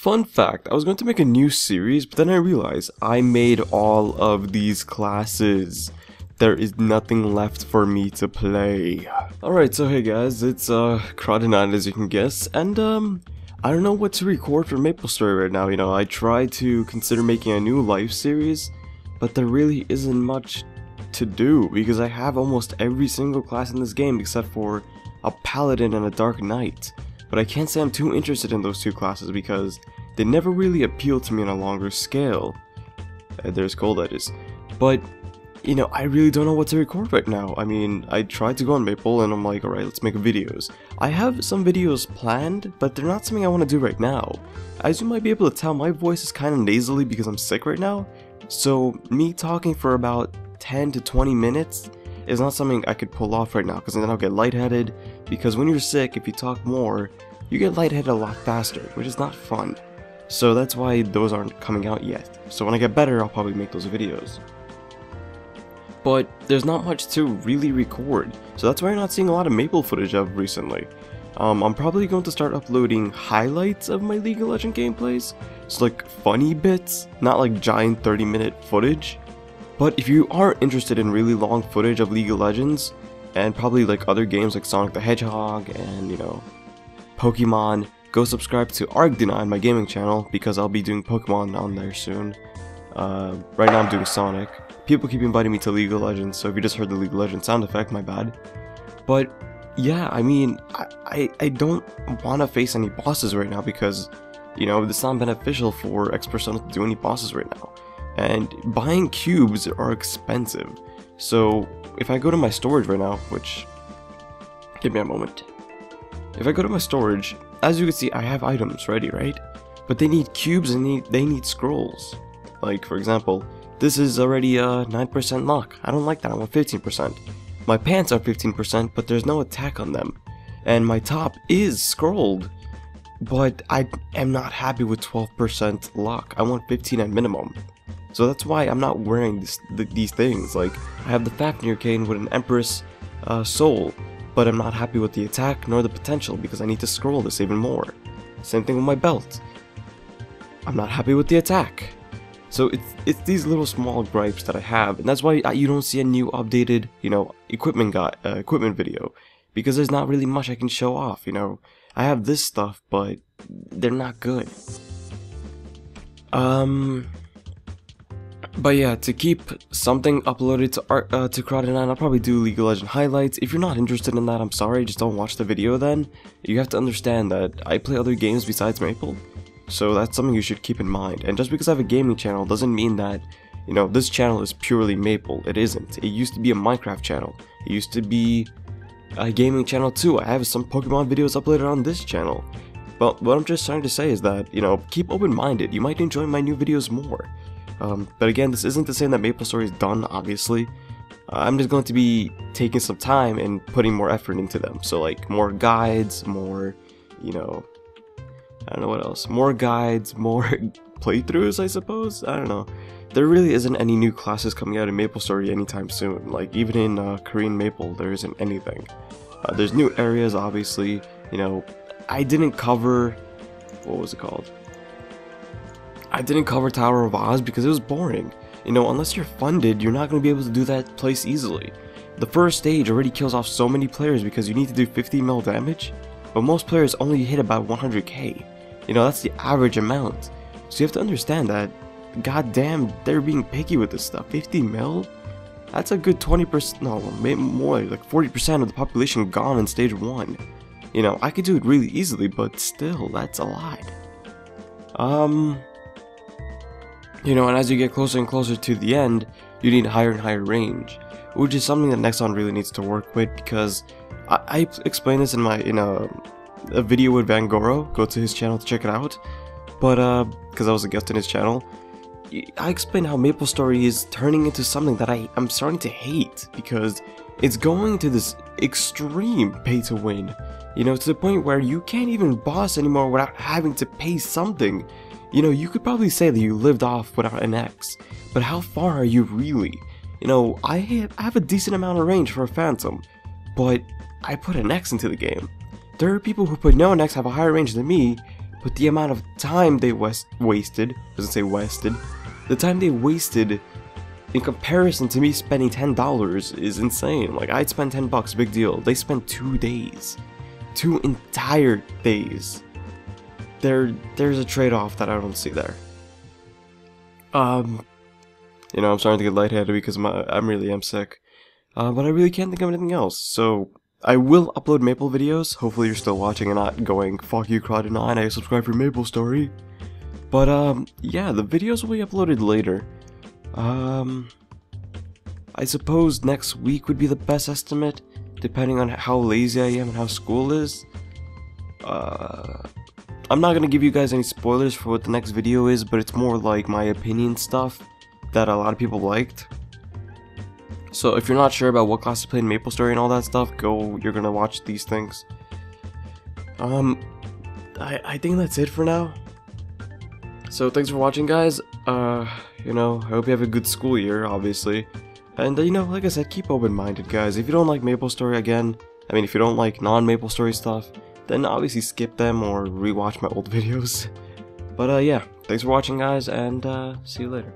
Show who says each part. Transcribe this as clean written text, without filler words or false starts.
Speaker 1: Fun fact, I was going to make a new series, but then I realized I made all of these classes. There is nothing left for me to play. Alright, so hey guys, it's KraDeNine as you can guess, and I don't know what to record for MapleStory right now. You know, I tried to consider making a new life series, but there really isn't much to do because I have almost every single class in this game except for a Paladin and a Dark Knight. But I can't say I'm too interested in those two classes because they never really appeal to me on a longer scale. There's Gold Edges. But, you know, I really don't know what to record right now. I mean, I tried to go on Maple and I'm like, alright, let's make videos. I have some videos planned, but they're not something I want to do right now. As you might be able to tell, my voice is kind of nasally because I'm sick right now. So, me talking for about 10 to 20 minutes is not something I could pull off right now, because then I'll get lightheaded, because when you're sick, if you talk more, you get lightheaded a lot faster, which is not fun. So that's why those aren't coming out yet. So when I get better, I'll probably make those videos. But there's not much to really record, so that's why you're not seeing a lot of Maple footage of recently. I'm probably going to start uploading highlights of my League of Legends gameplays, so like funny bits, not like giant 30-minute footage. But if you are interested in really long footage of League of Legends, and probably like other games like Sonic the Hedgehog and, you know, Pokemon, go subscribe to KraDeNine, my gaming channel, because I'll be doing Pokemon on there soon. Right now I'm doing Sonic. People keep inviting me to League of Legends, so if you just heard the League of Legends sound effect, my bad. But yeah, I mean, I don't want to face any bosses right now because, you know, it's not beneficial for X Persona to do any bosses right now. And buying cubes are expensive. So if I go to my storage right now, which, give me a moment. If I go to my storage, as you can see, I have items ready, right? But they need cubes and they need scrolls. Like, for example, this is already 9% luck. I don't like that, I want 15%. My pants are 15%, but there's no attack on them. And my top is scrolled. But I am not happy with 12% luck. I want 15 at minimum. So that's why I'm not wearing these things. Like, I have the Fafnir cane with an Empress soul, but I'm not happy with the attack nor the potential because I need to scroll this even more. Same thing with my belt. I'm not happy with the attack. So it's these little small gripes that I have, and that's why you don't see a new updated, you know, equipment video, because there's not really much I can show off. You know, I have this stuff, but they're not good. But yeah, to keep something uploaded to KraDeNine, I'll probably do League of Legends highlights. If you're not interested in that, I'm sorry, just don't watch the video then. You have to understand that I play other games besides Maple, so that's something you should keep in mind. And just because I have a gaming channel doesn't mean that, you know, this channel is purely Maple. It isn't. It used to be a Minecraft channel. It used to be a gaming channel too. I have some Pokemon videos uploaded on this channel. But what I'm just trying to say is that, you know, keep open-minded. You might enjoy my new videos more. But again, this isn't to say that MapleStory is done, obviously. I'm just going to be taking some time and putting more effort into them. So like, more guides, more, you know, I don't know what else. More guides, more playthroughs, I suppose? I don't know. There really isn't any new classes coming out in MapleStory anytime soon. Like, even in Korean Maple, there isn't anything. There's new areas, obviously. You know, I didn't cover... what was it called? I didn't cover Tower of Oz because it was boring. You know, unless you're funded, you're not going to be able to do that place easily. The first stage already kills off so many players because you need to do 50 mil damage, but most players only hit about 100k. You know, that's the average amount. So you have to understand that, goddamn, they're being picky with this stuff. 50 mil? That's a good 20%, no, maybe more, like 40% of the population gone in stage 1. You know, I could do it really easily, but still, that's a lot. You know, and as you get closer and closer to the end, you need higher and higher range, which is something that Nexon really needs to work with, because I explained this in a video with Van Goro. Go to his channel to check it out. But because I was a guest in his channel, I explained how MapleStory is turning into something that I'm starting to hate, because it's going to this extreme pay to win. You know, to the point where you can't even boss anymore without having to pay something. You know, you could probably say that you lived off without an X, but how far are you really? You know, I have a decent amount of range for a Phantom, but I put an X into the game. There are people who put no X have a higher range than me, but but the amount of time they wasted, doesn't say wasted, the time they wasted in comparison to me spending $10 is insane. Like, I'd spend 10 bucks, big deal. They spent 2 days. 2 entire days. There's a trade-off that I don't see there. You know, I'm starting to get lightheaded because I really am sick. But I really can't think of anything else, so I will upload Maple videos. Hopefully you're still watching and not going, fuck you, KraDeNine, I subscribe for MapleStory. But, yeah, the videos will be uploaded later. I suppose next week would be the best estimate, depending on how lazy I am and how school is. I'm not gonna give you guys any spoilers for what the next video is, but it's more like my opinion stuff that a lot of people liked. So if you're not sure about what class to play in MapleStory and all that stuff, you're gonna watch these things. I think that's it for now. So thanks for watching, guys. You know, I hope you have a good school year, obviously. And, you know, like I said, keep open-minded, guys. If you don't like MapleStory again, I mean, if you don't like non-MapleStory stuff, then obviously skip them or rewatch my old videos. But, yeah, thanks for watching, guys, and, see you later.